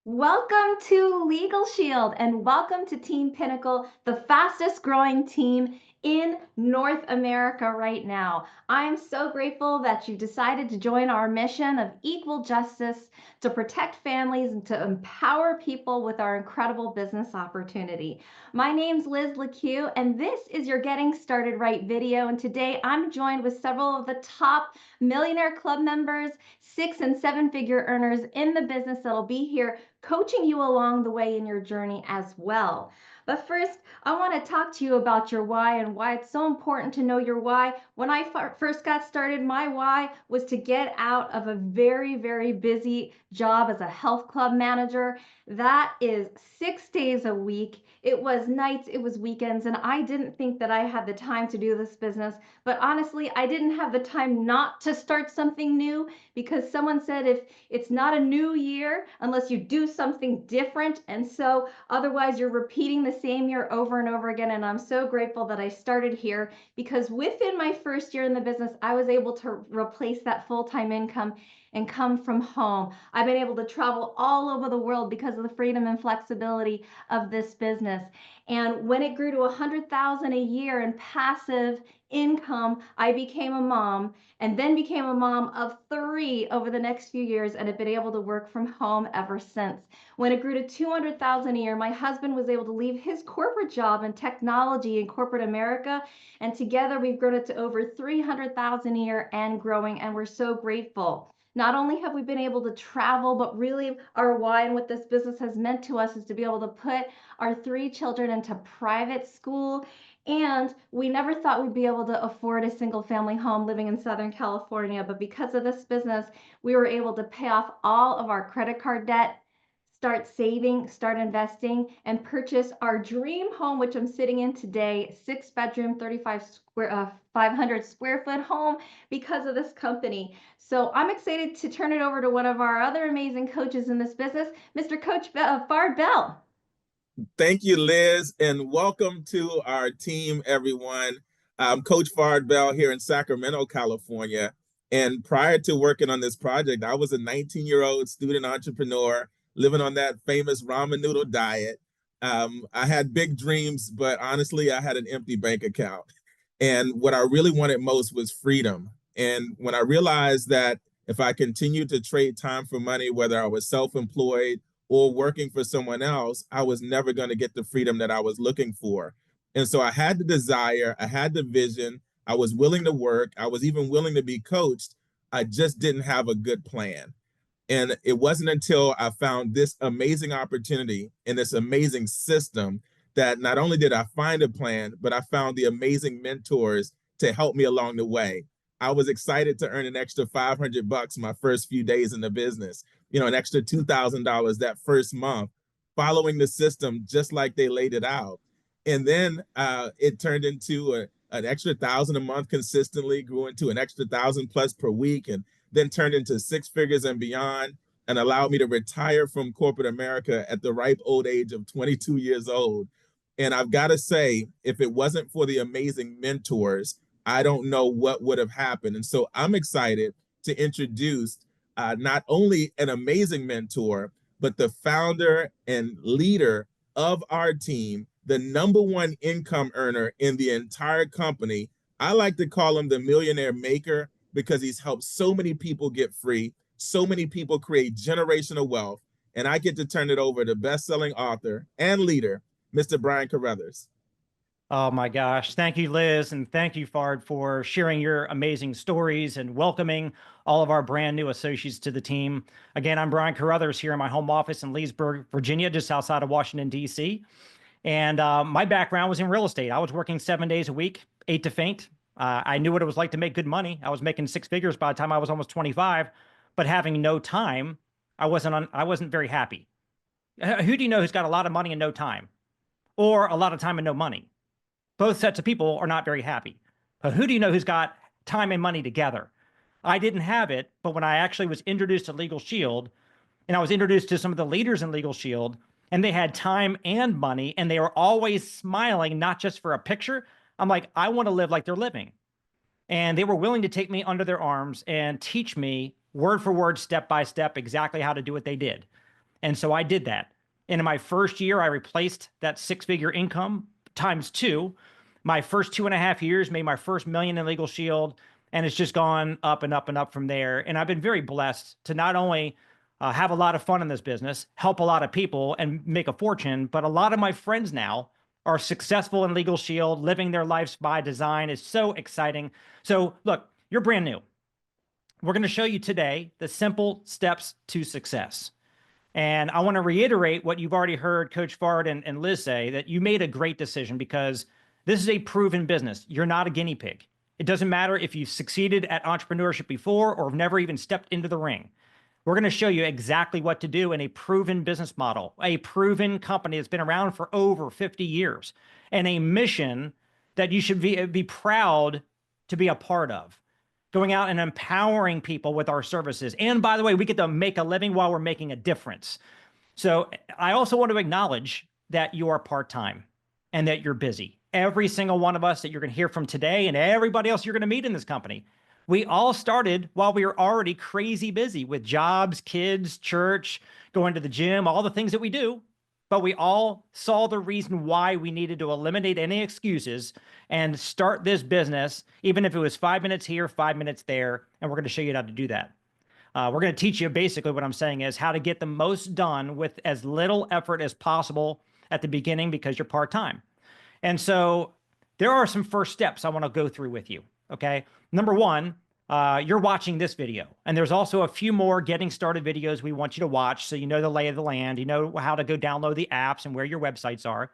Welcome to LegalShield and welcome to Team Pinnacle, the fastest growing team in North America right now. I'm so grateful that you decided to join our mission of equal justice to protect families and to empower people with our incredible business opportunity. My name's Liz LeCue, and this is your Getting Started Right video. And today I'm joined with several of the top Millionaire Club members, 6- and 7-figure earners in the business that'll be here coaching you along the way in your journey as well. But first, I want to talk to you about your why and why it's so important to know your why. When I first got started, my why was to get out of a very, very busy job as a health club manager. That is 6 days a week. It was nights, it was weekends, and I didn't think that I had the time to do this business. But honestly, I didn't have the time not to start something new because someone said if it's not a new year unless you do something different. And so otherwise you're repeating the same year over and over again. And I'm so grateful that I started here because within my first year in the business, I was able to replace that full-time income and come from home. I've been able to travel all over the world because of the freedom and flexibility of this business. And when it grew to 100,000 a year in passive income, I became a mom and then became a mom of 3 over the next few years and have been able to work from home ever since. When it grew to 200,000 a year, my husband was able to leave his corporate job in technology in corporate America, and together we've grown it to over 300,000 a year and growing, and we're so grateful. Not only have we been able to travel, but really our why and what this business has meant to us is to be able to put our 3 children into private school. And we never thought we'd be able to afford a single family home living in Southern California. But because of this business, we were able to pay off all of our credit card debt, start saving, start investing, and purchase our dream home, which I'm sitting in today, 6-bedroom, 500 square foot home because of this company. So I'm excited to turn it over to one of our other amazing coaches in this business, Mr. Coach Fard Bell. Thank you, Liz, and welcome to our team, everyone. I'm Coach Fard Bell here in Sacramento, California. And prior to working on this project, I was a 19-year-old student entrepreneur living on that famous ramen noodle diet. I had big dreams, but honestly, I had an empty bank account. And what I really wanted most was freedom. And when I realized that if I continued to trade time for money, whether I was self-employed or working for someone else, I was never going to get the freedom that I was looking for. And so I had the desire, I had the vision, I was willing to work, I was even willing to be coached. I just didn't have a good plan. And it wasn't until I found this amazing opportunity and this amazing system that not only did I find a plan, but I found the amazing mentors to help me along the way. I was excited to earn an extra $500 my first few days in the business, an extra $2,000 that first month, following the system just like they laid it out. And then it turned into an extra 1,000 a month consistently, grew into an extra 1,000 plus per week, and then turned into 6 figures and beyond, and allowed me to retire from corporate America at the ripe old age of 22 years old. And I've got to say, if it wasn't for the amazing mentors, I don't know what would have happened. And so I'm excited to introduce not only an amazing mentor, but the founder and leader of our team, the #1 income earner in the entire company. I like to call him the millionaire maker because he's helped so many people get free, so many people create generational wealth. And I get to turn it over to best-selling author and leader, Mr. Brian Carruthers. Oh my gosh. Thank you, Liz. And thank you, Fard, for sharing your amazing stories and welcoming all of our brand new associates to the team. Again, I'm Brian Carruthers here in my home office in Leesburg, Virginia, just outside of Washington, D.C. And my background was in real estate. I was working 7 days a week, 8 to faint. I knew what it was like to make good money. I was making 6 figures by the time I was almost 25, but having no time, I wasn't very happy. Who do you know who's got a lot of money and no time, or a lot of time and no money? Both sets of people are not very happy. But who do you know who's got time and money together? I didn't have it, but when I actually was introduced to LegalShield, and I was introduced to some of the leaders in LegalShield, and they had time and money, and they were always smiling, not just for a picture. I'm like, I want to live like they're living. And they were willing to take me under their arms and teach me word for word, step by step, exactly how to do what they did. And so I did that. And in my first year, I replaced that six-figure income times two. My first 2.5 years made my first $1 million in LegalShield, and it's just gone up and up and up from there. And I've been very blessed to not only have a lot of fun in this business, help a lot of people, and make a fortune, but a lot of my friends now are successful in LegalShield, living their lives by design. Is so exciting. So look, you're brand new. We're going to show you today the simple steps to success. And I want to reiterate what you've already heard Coach Fard and Liz say, that you made a great decision because this is a proven business. You're not a guinea pig. It doesn't matter if you've succeeded at entrepreneurship before or have never even stepped into the ring. We're going to show you exactly what to do in a proven business model, a proven company that's been around for over 50 years, and a mission that you should be proud to be a part of. Going out and empowering people with our services. And by the way, we get to make a living while we're making a difference. So I also want to acknowledge that you are part-time and that you're busy. Every single one of us that you're going to hear from today and everybody else you're going to meet in this company, we all started while we were already crazy busy with jobs, kids, church, going to the gym, all the things that we do. But we all saw the reason why we needed to eliminate any excuses and start this business, even if it was 5 minutes here, 5 minutes there. And we're going to show you how to do that. We're going to teach you basically what I'm saying is how to get the most done with as little effort as possible at the beginning because you're part-time. And so there are some first steps I want to go through with you. Okay. Number one, you're watching this video, and there's also a few more getting started videos we want you to watch so you know the lay of the land, you know how to go download the apps and where your websites are.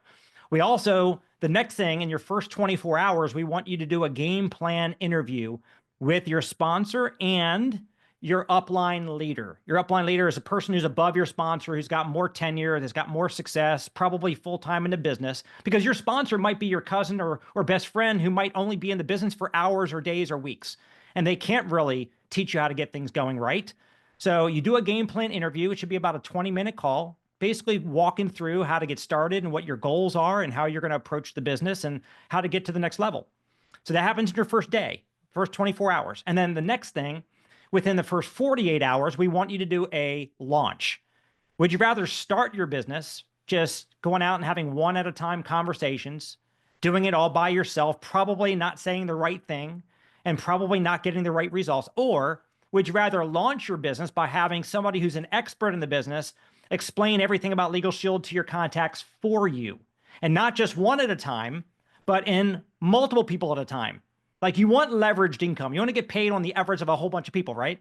We also, the next thing in your first 24 hours, we want you to do a game plan interview with your sponsor and your upline leader. Your upline leader is a person who's above your sponsor, who's got more tenure, that's got more success, probably full-time in the business, because your sponsor might be your cousin or best friend who might only be in the business for hours or days or weeks. And they can't really teach you how to get things going right. So you do a game plan interview. It should be about a 20-minute call, basically walking through how to get started and what your goals are and how you're going to approach the business and how to get to the next level. So that happens in your first day, first 24 hours. And then the next thing, within the first 48 hours, we want you to do a launch. Would you rather start your business just going out and having one at a time conversations, doing it all by yourself, probably not saying the right thing, and probably not getting the right results? Or would you rather launch your business by having somebody who's an expert in the business explain everything about LegalShield to your contacts for you? And not just one at a time, but in multiple people at a time. Like, you want leveraged income. You want to get paid on the efforts of a whole bunch of people, right?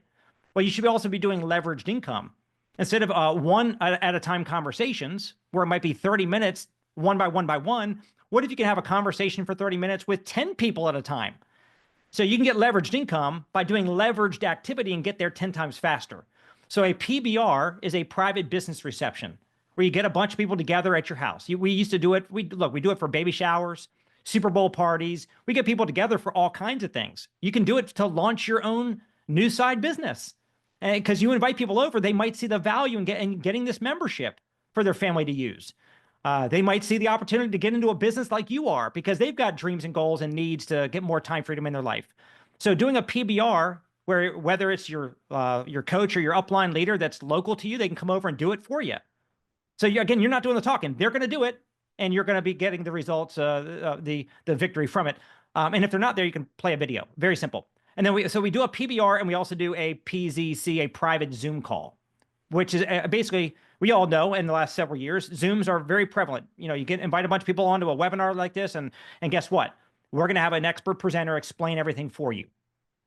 Well, you should also be doing leveraged income. Instead of one at a time conversations, where it might be 30 minutes, one by one by one, what if you can have a conversation for 30 minutes with 10 people at a time? So you can get leveraged income by doing leveraged activity and get there 10 times faster. So a PBR is a private business reception where you get a bunch of people together at your house. We used to do it. We do it for baby showers, Super Bowl parties. We get people together for all kinds of things. You can do it to launch your own new side business. And because you invite people over, they might see the value in getting this membership for their family to use. They might see the opportunity to get into a business like you are because they've got dreams and goals and needs to get more time freedom in their life. So doing a PBR, where whether it's your coach or your upline leader that's local to you, they can come over and do it for you. So again, you're not doing the talking. They're going to do it, and you're going to be getting the results, the victory from it. And if they're not there, you can play a video. Very simple. And then we do a PBR, and we also do a PZC, a private Zoom call, which is basically, we all know in the last several years, Zooms are very prevalent. You know, you invite a bunch of people onto a webinar like this, and guess what? We're going to have an expert presenter explain everything for you.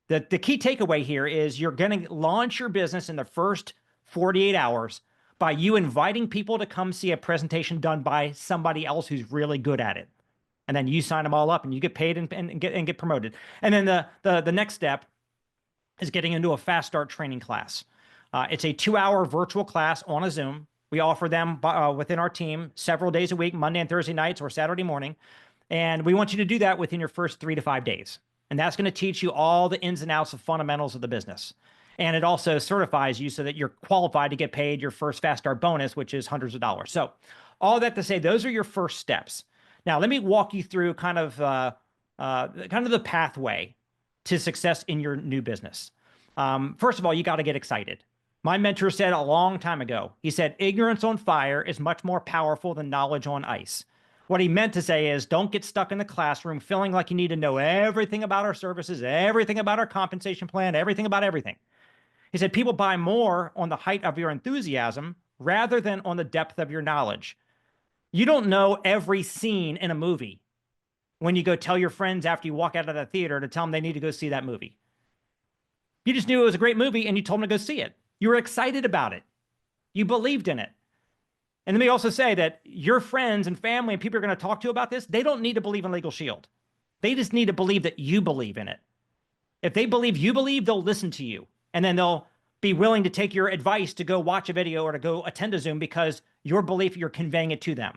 The key takeaway here is you're going to launch your business in the first 48 hours by you inviting people to come see a presentation done by somebody else who's really good at it. And then you sign them all up and you get paid and get promoted. And then the next step is getting into a fast start training class. It's a 2-hour virtual class on a Zoom. We offer them within our team several days a week, Monday and Thursday nights or Saturday morning. And we want you to do that within your first 3 to 5 days. And that's going to teach you all the ins and outs of fundamentals of the business. And it also certifies you so that you're qualified to get paid your first fast start bonus, which is hundreds of dollars. So all that to say, those are your first steps. Now, let me walk you through kind of the pathway to success in your new business. First of all, you got to get excited. My mentor said a long time ago, he said, ignorance on fire is much more powerful than knowledge on ice. What he meant to say is don't get stuck in the classroom feeling like you need to know everything about our services, everything about our compensation plan, everything about everything. He said people buy more on the height of your enthusiasm rather than on the depth of your knowledge. You don't know every scene in a movie when you go tell your friends after you walk out of the theater to tell them they need to go see that movie. You just knew it was a great movie and you told them to go see it. You were excited about it. You believed in it. And let me also say that your friends and family and people you're going to talk to about this, they don't need to believe in LegalShield. They just need to believe that you believe in it. If they believe you believe, they'll listen to you. And then they'll be willing to take your advice to go watch a video or to go attend a Zoom because your belief, you're conveying it to them.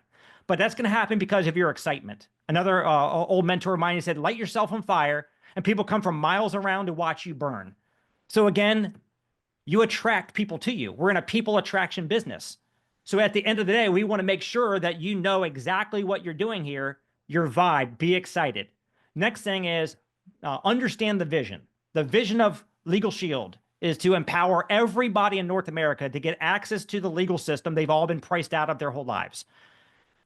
But that's going to happen because of your excitement. Another old mentor of mine said, light yourself on fire and people come from miles around to watch you burn. So again, you attract people to you. We're in a people attraction business. So at the end of the day, we want to make sure that you know exactly what you're doing here, your vibe, be excited. Next thing is understand the vision. The vision of LegalShield is to empower everybody in North America to get access to the legal system they've all been priced out of their whole lives.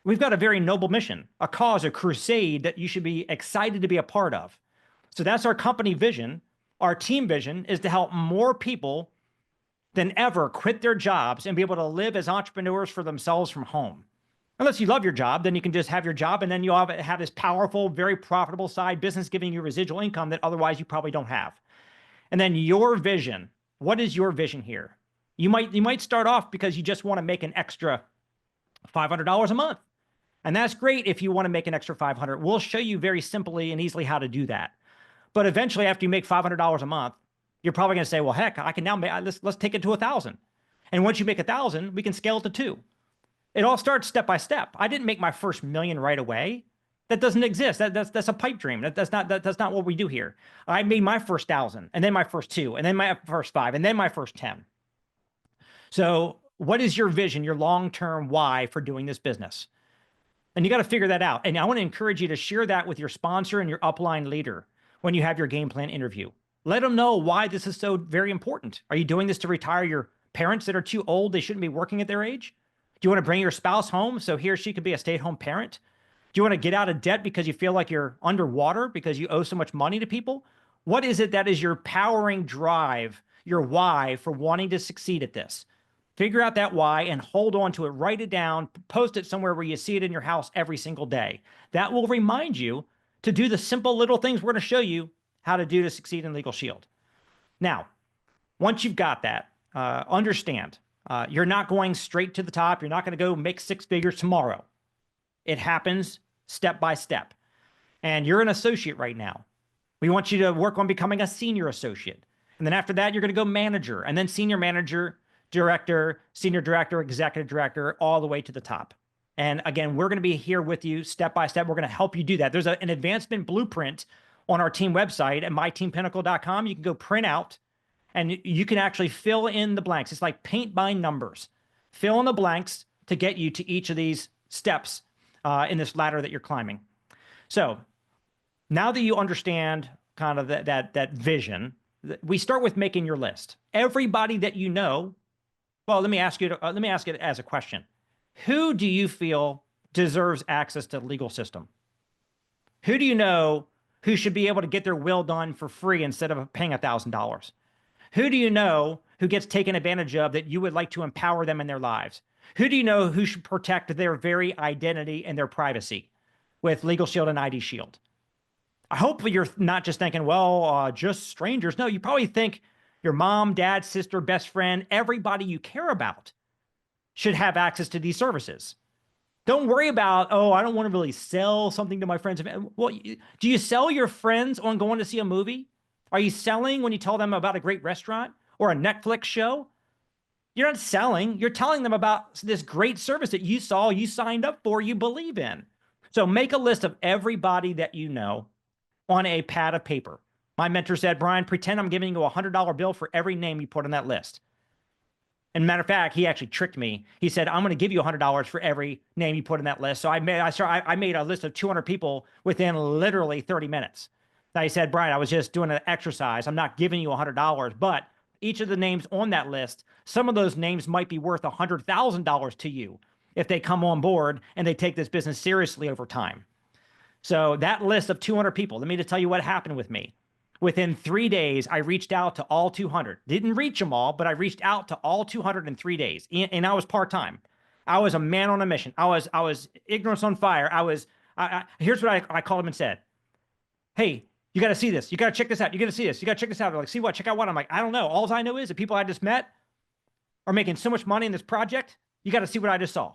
We've got a very noble mission, a cause, a crusade that you should be excited to be a part of. So that's our company vision. Our team vision is to help more people than ever quit their jobs and be able to live as entrepreneurs for themselves from home. Unless you love your job, then you can just have your job and then you'll have this powerful, very profitable side business giving you residual income that otherwise you probably don't have. And then your vision. What is your vision here? You might start off because you just want to make an extra $500 a month. And that's great if you want to make an extra $500. We'll show you very simply and easily how to do that. But eventually, after you make $500 a month, you're probably going to say, well, heck, I can now make, let's take it to 1,000. And once you make 1,000, we can scale it to 2. It all starts step by step. I didn't make my first million right away. That doesn't exist. That's a pipe dream. That's not what we do here. I made my first 1,000 and then my first 2 and then my first 5 and then my first 10. So what is your vision, your long-term why for doing this business? And you got to figure that out. And I want to encourage you to share that with your sponsor and your upline leader when you have your game plan interview. Let them know why this is so very important. Are you doing this to retire your parents that are too old? They shouldn't be working at their age? Do you want to bring your spouse home so he or she could be a stay-at-home parent? Do you want to get out of debt because you feel like you're underwater because you owe so much money to people? What is it that is your powering drive, your why for wanting to succeed at this? Figure out that why and hold on to it. Write it down, post it somewhere where you see it in your house every single day. That will remind you to do the simple little things we're going to show you how to do to succeed in LegalShield. Now, once you've got that, understand, you're not going straight to the top. You're not going to go make 6 figures tomorrow. It happens step by step. And you're an associate right now. We want you to work on becoming a senior associate. And then after that, you're going to go manager and then senior manager, director, senior director, executive director, all the way to the top. And again, we're going to be here with you step by step. We're going to help you do that. There's an advancement blueprint on our team website at myteampinnacle.com. You can go print out and you can actually fill in the blanks. It's like paint by numbers. Fill in the blanks to get you to each of these steps in this ladder that you're climbing. So now that you understand kind of that vision, we start with making your list. Everybody that you know, well, let me ask it as a question. Who do you feel deserves access to the legal system? Who do you know who should be able to get their will done for free instead of paying $1,000? Who do you know who gets taken advantage of that you would like to empower them in their lives? Who do you know who should protect their very identity and their privacy with LegalShield and ID Shield? I hope you're not just thinking, well, just strangers. No, you probably think your mom, dad, sister, best friend, everybody you care about should have access to these services. Don't worry about, oh, I don't want to really sell something to my friends. Well, do you sell your friends on going to see a movie? Are you selling when you tell them about a great restaurant or a Netflix show? You're not selling. You're telling them about this great service that you saw, you signed up for, you believe in. So make a list of everybody that you know on a pad of paper. My mentor said, Brian, pretend I'm giving you a $100 bill for every name you put on that list. And matter of fact, he actually tricked me. He said, I'm going to give you $100 for every name you put in that list. So I made a list of 200 people within literally 30 minutes. Now he said, Brian, I was just doing an exercise. I'm not giving you $100, but each of the names on that list, some of those names might be worth $100,000 to you if they come on board and they take this business seriously over time. So that list of 200 people, let me just tell you what happened with me. Within 3 days, I reached out to all 200. Didn't reach them all, but I reached out to all 200 in 3 days. And I was part-time. I was a man on a mission. I was ignorance on fire. Here's what I called them and said, hey, you got to see this. You got to check this out. You got to see this. You got to check this out. They're like, see what? Check out what? I'm like, I don't know. All I know is the people I just met are making so much money in this project. You got to see what I just saw.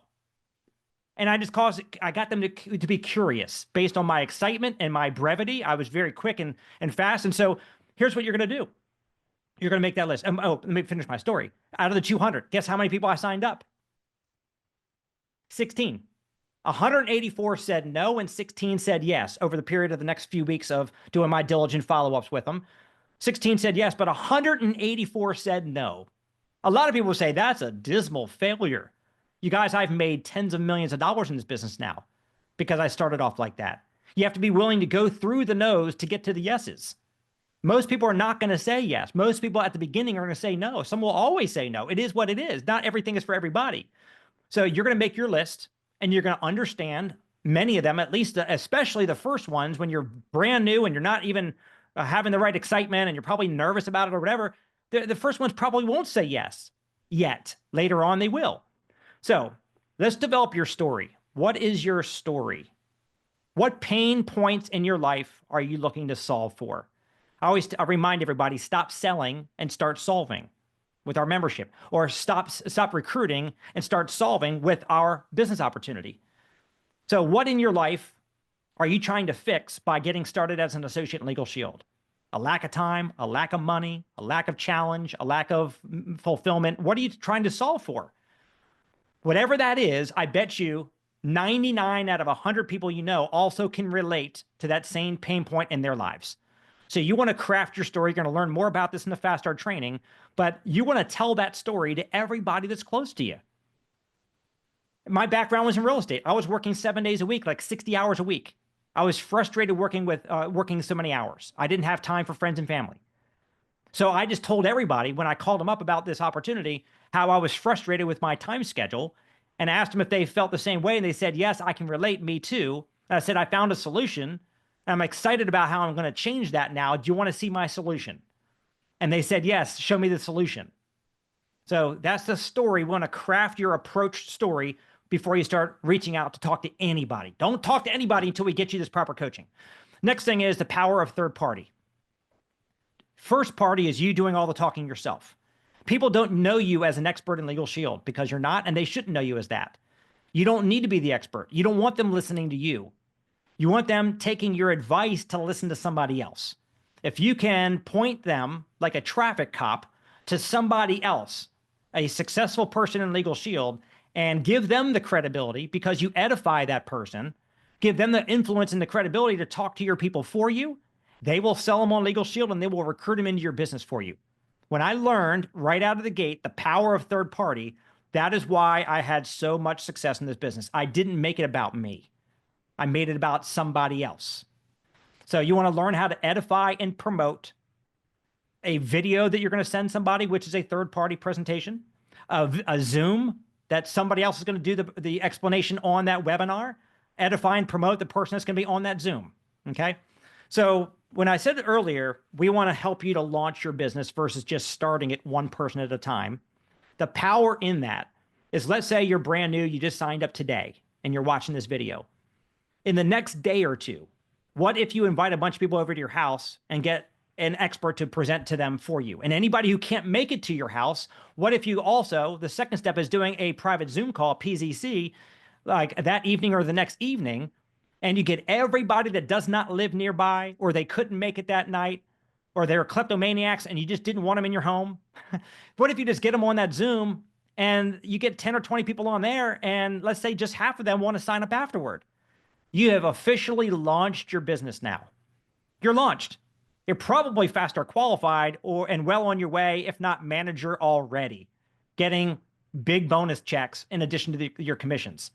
And I got them to be curious based on my excitement and my brevity. I was very quick and fast. And so here's what you're going to do. You're going to make that list. Oh, let me finish my story. Out of the 200, guess how many people I signed up? 16. 184 said no, and 16 said yes over the period of the next few weeks of doing my diligent follow-ups with them. 16 said yes, but 184 said no. A lot of people say that's a dismal failure. You guys, I've made tens of millions of dollars in this business now because I started off like that. You have to be willing to go through the no's to get to the yeses. Most people are not going to say yes. Most people at the beginning are going to say no. Some will always say no. It is what it is. Not everything is for everybody. So you're going to make your list and you're going to understand many of them, at least, especially the first ones when you're brand new and you're not even having the right excitement and you're probably nervous about it or whatever. The first ones probably won't say yes yet. Later on, they will. So let's develop your story. What is your story? What pain points in your life are you looking to solve for? I remind everybody, stop selling and start solving with our membership, or stop recruiting and start solving with our business opportunity. So what in your life are you trying to fix by getting started as an associate in LegalShield? A lack of time, a lack of money, a lack of challenge, a lack of fulfillment. What are you trying to solve for? Whatever that is, I bet you 99 out of 100 people you know also can relate to that same pain point in their lives. So you want to craft your story. You're going to learn more about this in the Fast Start training, but you want to tell that story to everybody that's close to you. My background was in real estate. I was working 7 days a week, like 60 hours a week. I was frustrated working so many hours. I didn't have time for friends and family. So I just told everybody when I called them up about this opportunity, how I was frustrated with my time schedule, and asked them if they felt the same way. And they said, yes, I can relate, me too. And I said, I found a solution. I'm excited about how I'm going to change that now. Do you want to see my solution? And they said, yes, show me the solution. So that's the story. We want to craft your approach story before you start reaching out to talk to anybody. Don't talk to anybody until we get you this proper coaching. Next thing is the power of third party. First party is you doing all the talking yourself. People don't know you as an expert in LegalShield because you're not, and they shouldn't know you as that. You don't need to be the expert. You don't want them listening to you. You want them taking your advice to listen to somebody else. If you can point them like a traffic cop to somebody else, a successful person in LegalShield, and give them the credibility because you edify that person, give them the influence and the credibility to talk to your people for you, they will sell them on LegalShield and they will recruit them into your business for you. When I learned right out of the gate the power of third party, that is why I had so much success in this business. I didn't make it about me. I made it about somebody else. So you want to learn how to edify and promote a video that you're going to send somebody, which is a third-party presentation, a Zoom that somebody else is going to do the explanation on that webinar, edify and promote the person that's going to be on that Zoom, okay? So when I said earlier, we want to help you to launch your business versus just starting it one person at a time. The power in that is, let's say you're brand new, you just signed up today and you're watching this video. In the next day or two, what if you invite a bunch of people over to your house and get an expert to present to them for you? And anybody who can't make it to your house, what if you also, the second step is doing a private Zoom call, PZC, like that evening or the next evening, and you get everybody that does not live nearby, or they couldn't make it that night, or they're kleptomaniacs and you just didn't want them in your home? What if you just get them on that Zoom and you get 10 or 20 people on there, and let's say just half of them want to sign up afterward? You have officially launched your business now. You're launched. You're probably Fast Start qualified and well on your way, if not manager already, getting big bonus checks in addition to your commissions.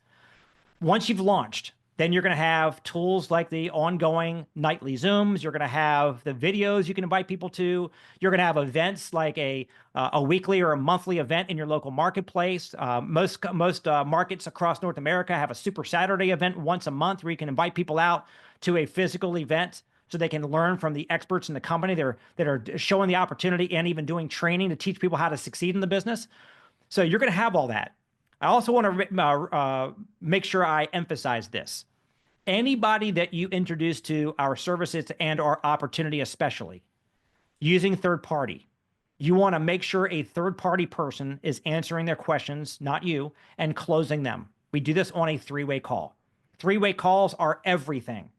Once you've launched, Then you're going to have tools like the ongoing nightly Zooms. You're going to have the videos you can invite people to. You're going to have events like a weekly or a monthly event in your local marketplace. Most markets across North America have a Super Saturday event once a month where you can invite people out to a physical event so they can learn from the experts in the company that are showing the opportunity and even doing training to teach people how to succeed in the business. So you're going to have all that. I also want to make sure I emphasize this. Anybody that you introduce to our services and our opportunity, especially using third party, you want to make sure a third party person is answering their questions, not you, and closing them. We do this on a three-way call. Three-way calls are everything.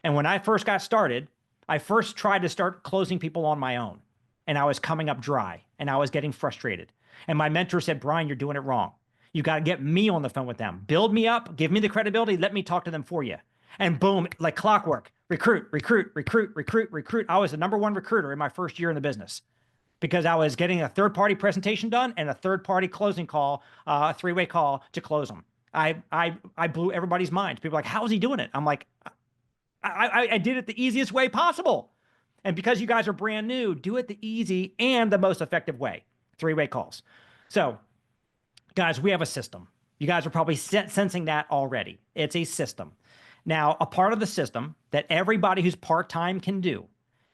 And when I first got started, I first tried to start closing people on my own, and I was coming up dry and I was getting frustrated. And my mentor said, Brian, you're doing it wrong. You got to get me on the phone with them. Build me up, give me the credibility, let me talk to them for you. And boom, like clockwork, recruit, recruit, recruit, recruit, recruit. I was the #1 recruiter in my first year in the business because I was getting a third-party presentation done and a third-party closing call, a three-way call to close them. I blew everybody's minds. People are like, how is he doing it? I'm like, I did it the easiest way possible. And because you guys are brand new, do it the easy and the most effective way, three-way calls. So guys, we have a system. You guys are probably sensing that already. It's a system. Now, a part of the system that everybody who's part-time can do,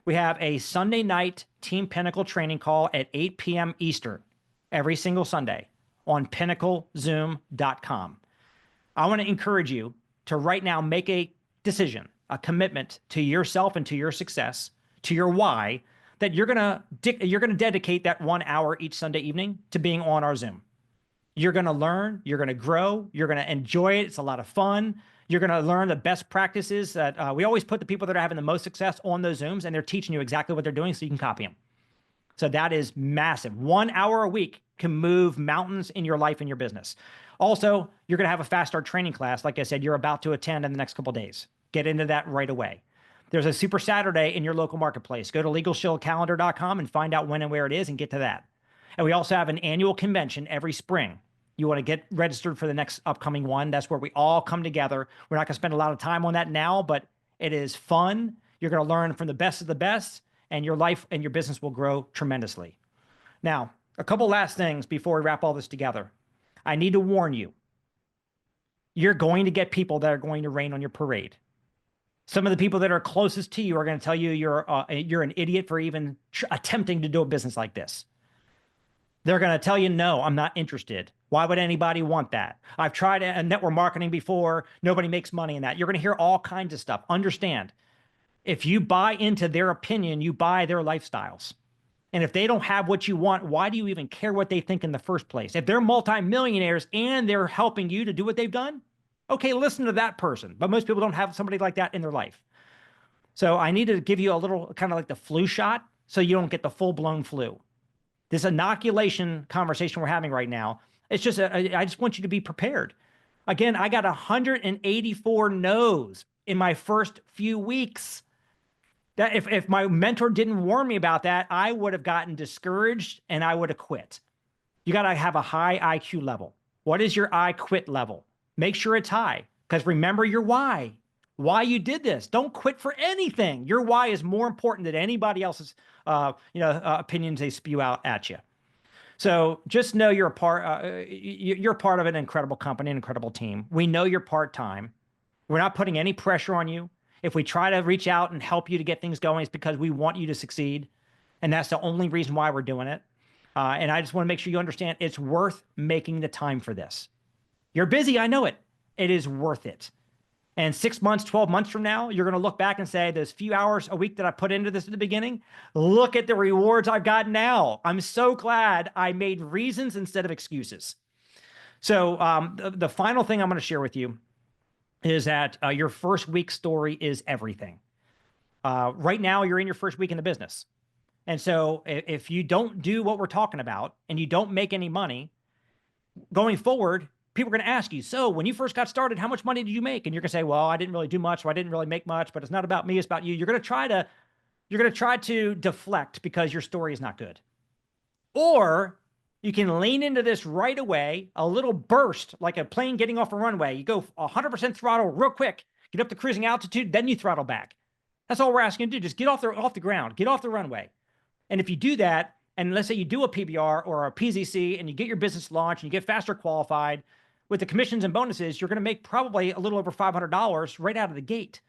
we have a Sunday night Team Pinnacle training call at 8 p.m. Eastern every single Sunday on pinnaclezoom.com. I want to encourage you to right now make a decision, a commitment to yourself and to your success, to your why, that you're going to dedicate that 1 hour each Sunday evening to being on our Zoom. You're going to learn, you're going to grow, you're going to enjoy it. It's a lot of fun. You're going to learn the best practices that we always put the people that are having the most success on those Zooms, and they're teaching you exactly what they're doing so you can copy them. So that is massive. 1 hour a week can move mountains in your life and your business. Also, you're going to have a fast start training class. Like I said, you're about to attend in the next couple of days. Get into that right away. There's a Super Saturday in your local marketplace. Go to LegalShieldCalendar.com and find out when and where it is and get to that. And we also have an annual convention every spring. You want to get registered for the next upcoming one. That's where we all come together. We're not going to spend a lot of time on that now, but it is fun. You're going to learn from the best of the best, and your life and your business will grow tremendously. Now, a couple last things before we wrap all this together. I need to warn you. You're going to get people that are going to rain on your parade. Some of the people that are closest to you are going to tell you you're an idiot for even attempting to do a business like this. They're going to tell you, no, I'm not interested. Why would anybody want that? I've tried network marketing before. Nobody makes money in that. You're going to hear all kinds of stuff. Understand, if you buy into their opinion, you buy their lifestyles. And if they don't have what you want, why do you even care what they think in the first place? If they're multimillionaires and they're helping you to do what they've done, okay, listen to that person. But most people don't have somebody like that in their life. So I need to give you a little kind of like the flu shot so you don't get the full-blown flu. This inoculation conversation we're having right now, it's just, I just want you to be prepared. Again, I got 184 no's in my first few weeks. That if my mentor didn't warn me about that, I would have gotten discouraged and I would have quit. You got to have a high IQ level. What is your I quit level? Make sure it's high, because remember your why you did this. Don't quit for anything. Your why is more important than anybody else's opinions they spew out at you. So just know you're a part of an incredible company, an incredible team. We know you're part-time. We're not putting any pressure on you. If we try to reach out and help you to get things going, it's because we want you to succeed. And that's the only reason why we're doing it. And I just want to make sure you understand it's worth making the time for this. You're busy, I know it. It is worth it. And 6 months, 12 months from now, you're going to look back and say, those few hours a week that I put into this at the beginning, look at the rewards I've got now. I'm so glad I made reasons instead of excuses. So the final thing I'm going to share with you is that your first week story is everything. Right now, you're in your first week in the business. And so if you don't do what we're talking about and you don't make any money, going forward, people are going to ask you, so when you first got started, how much money did you make? And you're going to say, well, I didn't really do much, or I didn't really make much, but it's not about me, it's about you. You're going to try to deflect because your story is not good. Or You can lean into this right away, a little burst, like a plane getting off a runway. You go 100% throttle real quick, get up to cruising altitude, then you throttle back. That's all we're asking you to do. Just get off the ground, get off the runway. And if you do that, and let's say you do a PBR or a PZC and you get your business launched and you get faster qualified, with the commissions and bonuses, you're going to make probably a little over $500 right out of the gate.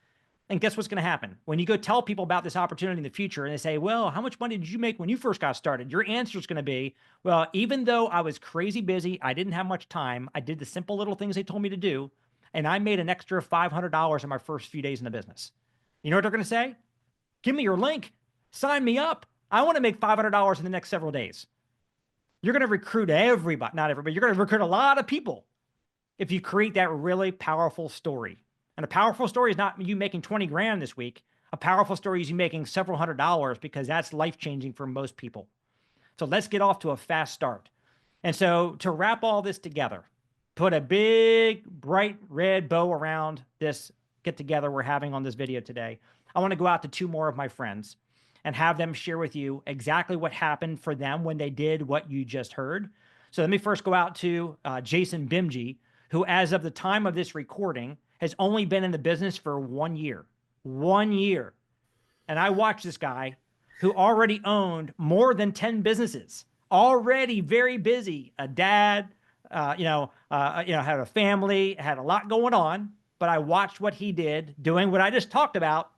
And guess what's going to happen? When you go tell people about this opportunity in the future and they say, well, how much money did you make when you first got started? Your answer is going to be, well, even though I was crazy busy, I didn't have much time, I did the simple little things they told me to do, and I made an extra $500 in my first few days in the business. You know what they're going to say? Give me your link. Sign me up. I want to make $500 in the next several days. You're going to recruit everybody, not everybody, you're going to recruit a lot of people if you create that really powerful story. And a powerful story is not you making 20 grand this week. A powerful story is you making several $100s, because that's life-changing for most people. So let's get off to a fast start. And so to wrap all this together, put a big, bright red bow around this get-together we're having on this video today, I want to go out to two more of my friends and have them share with you exactly what happened for them when they did what you just heard. So let me first go out to Jason Bimji, who, as of the time of this recording, has only been in the business for 1 year. 1 year. And I watched this guy who already owned more than 10 businesses, already very busy, a dad, had a family, had a lot going on, but I watched what he did doing what I just talked about.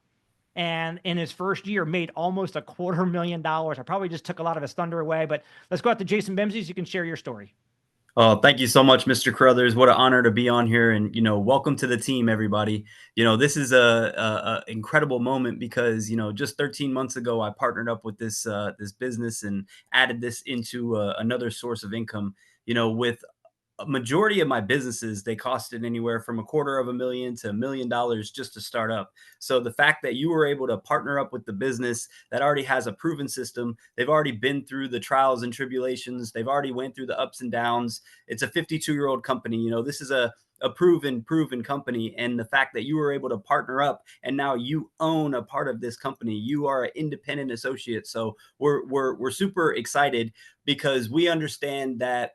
And in his first year made almost $250,000. I probably just took a lot of his thunder away, but let's go out to Jason Bimsey so you can share your story. Oh, thank you so much, Mr. Carruthers. What an honor to be on here, and welcome to the team, everybody. This is a incredible moment because just 13 months ago, I partnered up with this business and added this into another source of income. With a majority of my businesses, they costed anywhere from $250,000 to $1 million just to start up. So the fact that you were able to partner up with the business that already has a proven system, they've already been through the trials and tribulations, they've already went through the ups and downs. It's a 52-year-old company. This is a proven company. And the fact that you were able to partner up and now you own a part of this company, you are an independent associate. So we're super excited because we understand that,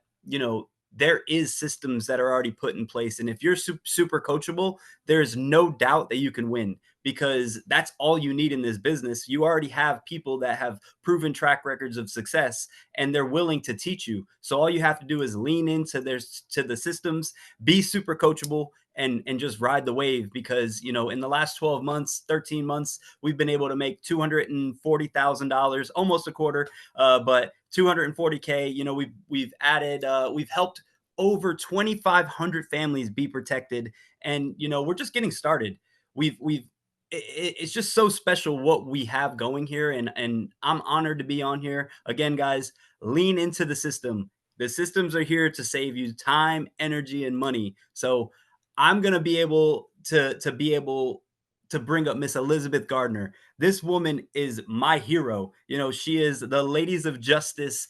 there is systems that are already put in place. And if you're super coachable, there's no doubt that you can win, because that's all you need in this business. You already have people that have proven track records of success and they're willing to teach you. So all you have to do is lean into the systems, be super coachable, and just ride the wave. Because, in the last 12 months, 13 months, we've been able to make $240,000, almost a quarter, but 240K. We've helped over 2,500 families be protected, and we're just getting started. It's just so special what we have going here, and I'm honored to be on here again, guys. Lean into the system. The systems are here to save you time, energy, and money. So I'm gonna be able to bring up Miss Elizabeth Gardner. This woman is my hero. She is the Ladies of Justice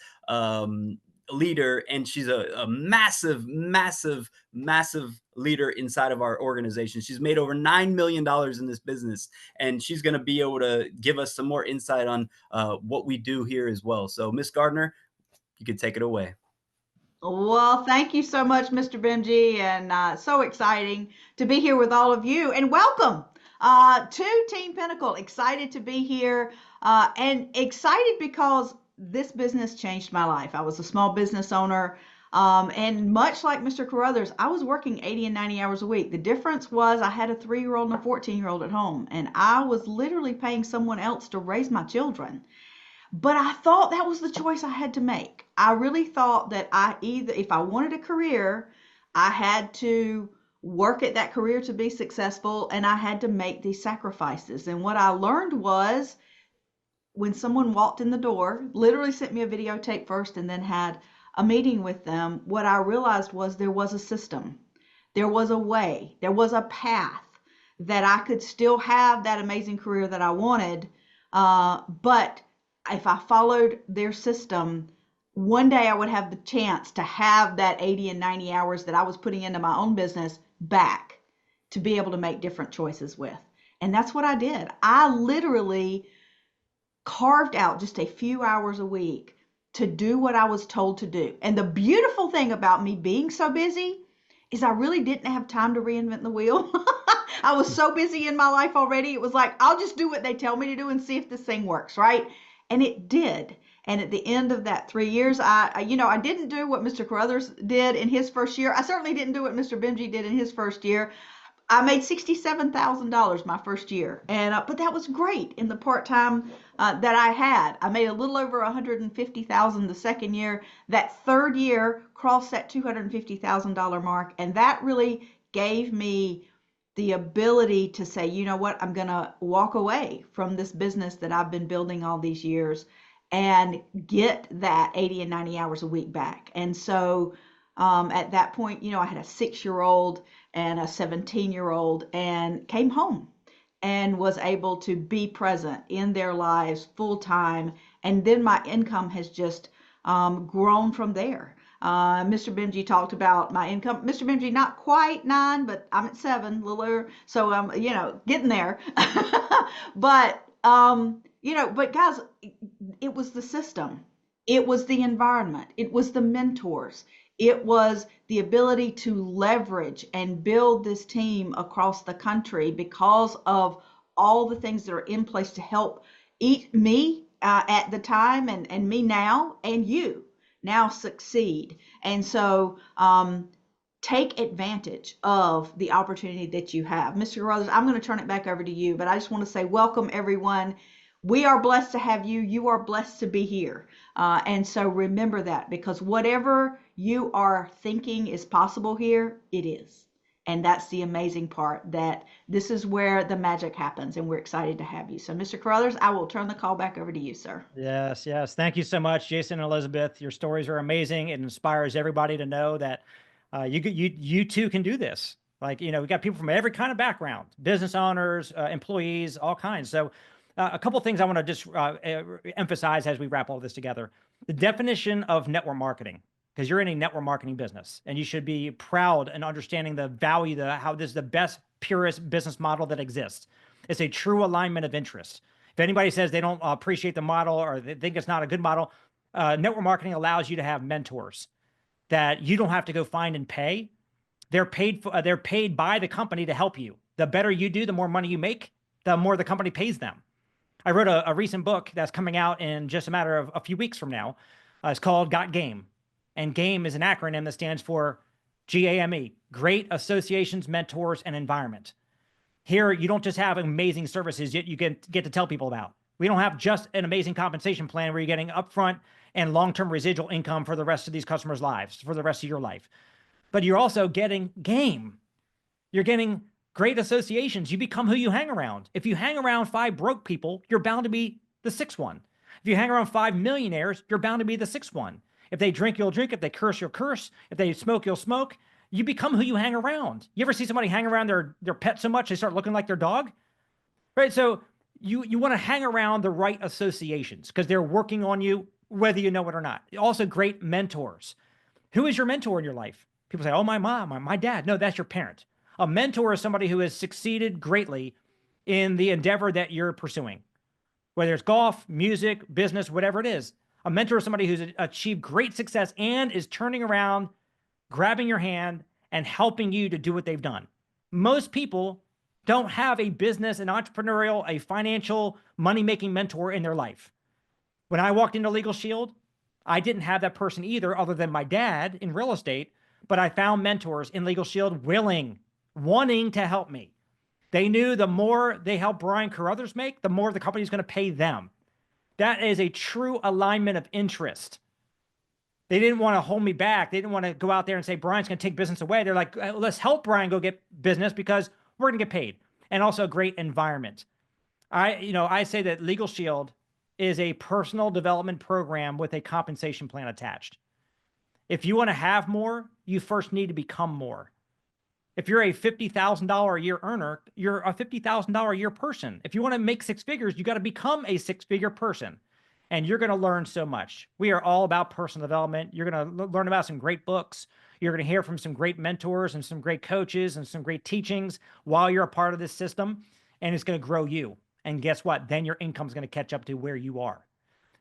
leader, and she's a massive leader inside of our organization. She's made over $9 million in this business, and she's going to be able to give us some more insight on what we do here as well. So Miss Gardner, you can take it away. Well, thank you so much, Mr. Bimji, and so exciting to be here with all of you, and welcome to Team Pinnacle. Excited to be here, and excited because this business changed my life. I was a small business owner, and much like Mr. Carruthers, I was working 80 and 90 hours a week. The difference was I had a 3-year-old and a 14-year-old at home, and I was literally paying someone else to raise my children. But I thought that was the choice I had to make. I really thought that if I wanted a career, I had to work at that career to be successful, and I had to make these sacrifices. And what I learned was, when someone walked in the door, literally sent me a videotape first and then had a meeting with them, what I realized was there was a system, there was a way, there was a path that I could still have that amazing career that I wanted, but if I followed their system, one day I would have the chance to have that 80 and 90 hours that I was putting into my own business back to be able to make different choices with. And that's what I did. I literally carved out just a few hours a week to do what I was told to do. And the beautiful thing about me being so busy is I really didn't have time to reinvent the wheel. I was so busy in my life already. It was like, I'll just do what they tell me to do and see if this thing works, right? And it did. And at the end of that 3 years, I didn't do what Mr. Carruthers did in his first year. I certainly didn't do what Mr. Benji did in his first year. I made $67,000 my first year, and but that was great in the part-time that I had. I made a little over $150,000 the second year. That third year crossed that $250,000 mark, and that really gave me the ability to say, you know what, I'm going to walk away from this business that I've been building all these years and get that 80 and 90 hours a week back. And so at that point, I had a 6-year-old and a 17-year-old, and came home and was able to be present in their lives full time. And then my income has just grown from there. Mr. Benji talked about my income. Mr. Benji, not quite 9, but I'm at 7, littler. So I'm, getting there. But, but guys, it was the system. It was the environment. It was the mentors. It was the ability to leverage and build this team across the country because of all the things that are in place to help me at the time and me now and you now succeed. And so take advantage of the opportunity that you have. Mr. Carruthers, I'm going to turn it back over to you, but I just want to say welcome, everyone. We are blessed to have you. You are blessed to be here. And so remember that, because whatever you are thinking is possible here, it is. And that's the amazing part, that this is where the magic happens, and we're excited to have you. So Mr. Carruthers, I will turn the call back over to you, sir. Yes, yes. Thank you so much, Jason and Elizabeth. Your stories are amazing. It inspires everybody to know that you too can do this. Like, we got people from every kind of background, business owners, employees, all kinds. So a couple of things I want to just emphasize as we wrap all this together. The definition of network marketing, because you're in a network marketing business, and you should be proud and understanding the value, how this is the best, purest business model that exists. It's a true alignment of interest. If anybody says they don't appreciate the model or they think it's not a good model, network marketing allows you to have mentors that you don't have to go find and pay. They're paid by the company to help you. The better you do, the more money you make, the more the company pays them. I wrote a recent book that's coming out in just a matter of a few weeks from now. It's called Got Game. And GAME is an acronym that stands for GAME, Great Associations, Mentors, and Environment. Here, you don't just have amazing services you get to tell people about. We don't have just an amazing compensation plan where you're getting upfront and long-term residual income for the rest of these customers' lives, for the rest of your life. But you're also getting GAME. You're getting great associations. You become who you hang around. If you hang around 5 broke people, you're bound to be the 6th one. If you hang around 5 millionaires, you're bound to be the 6th one. If they drink, you'll drink. If they curse, you'll curse. If they smoke, you'll smoke. You become who you hang around. You ever see somebody hang around their pet so much they start looking like their dog? Right? So you want to hang around the right associations because they're working on you, whether you know it or not. Also, great mentors. Who is your mentor in your life? People say, oh, my mom, my dad. No, that's your parent. A mentor is somebody who has succeeded greatly in the endeavor that you're pursuing, whether it's golf, music, business, whatever it is. A mentor is somebody who's achieved great success and is turning around, grabbing your hand, and helping you to do what they've done. Most people don't have a business, an entrepreneurial, a financial, money-making mentor in their life. When I walked into LegalShield, I didn't have that person either, other than my dad in real estate, but I found mentors in LegalShield wanting to help me. They knew the more they helped Brian Carruthers make, the more the company's going to pay them. That is a true alignment of interest. They didn't want to hold me back. They didn't want to go out there and say, Brian's going to take business away. They're like, let's help Brian go get business because we're going to get paid. And also a great environment. I say that LegalShield is a personal development program with a compensation plan attached. If you want to have more, you first need to become more. If you're a $50,000 a year earner, you're a $50,000 a year person. If you want to make 6 figures, you got to become a 6-figure person. And you're going to learn so much. We are all about personal development. You're going to learn about some great books. You're going to hear from some great mentors and some great coaches and some great teachings while you're a part of this system. And it's going to grow you. And guess what? Then your income is going to catch up to where you are.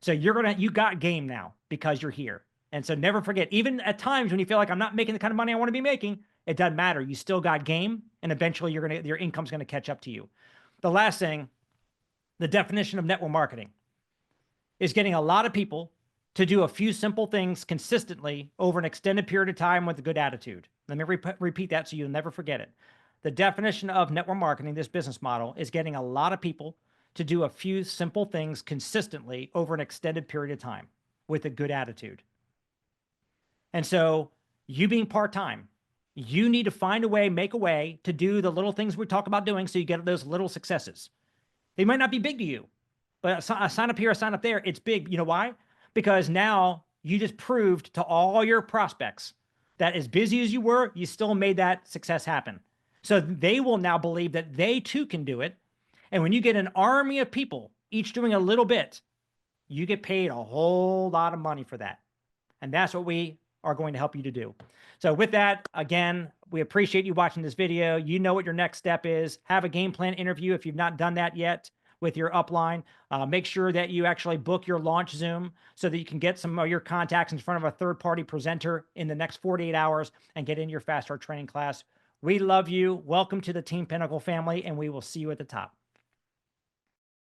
So you got game now because you're here. And so never forget, even at times when you feel like I'm not making the kind of money I want to be making, it doesn't matter. You still got game, and eventually your income's going to catch up to you. The last thing, the definition of network marketing is getting a lot of people to do a few simple things consistently over an extended period of time with a good attitude. Let me repeat that so you'll never forget it. The definition of network marketing, this business model, is getting a lot of people to do a few simple things consistently over an extended period of time with a good attitude. And so you being part-time, you need to find a way, make a way to do the little things we talk about doing so you get those little successes. They might not be big to you, but a sign up here, a sign up there, it's big. You know why? Because now you just proved to all your prospects that as busy as you were, you still made that success happen. So they will now believe that they too can do it. And when you get an army of people, each doing a little bit, you get paid a whole lot of money for that. And that's what we are going to help you to do. So with that, again, we appreciate you watching this video. You know what your next step is. Have a game plan interview if you've not done that yet with your upline. Make sure that you actually book your launch Zoom so that you can get some of your contacts in front of a third-party presenter in the next 48 hours and get in your Fast Start training class. We love you. Welcome to the Team Pinnacle family, and we will see you at the top.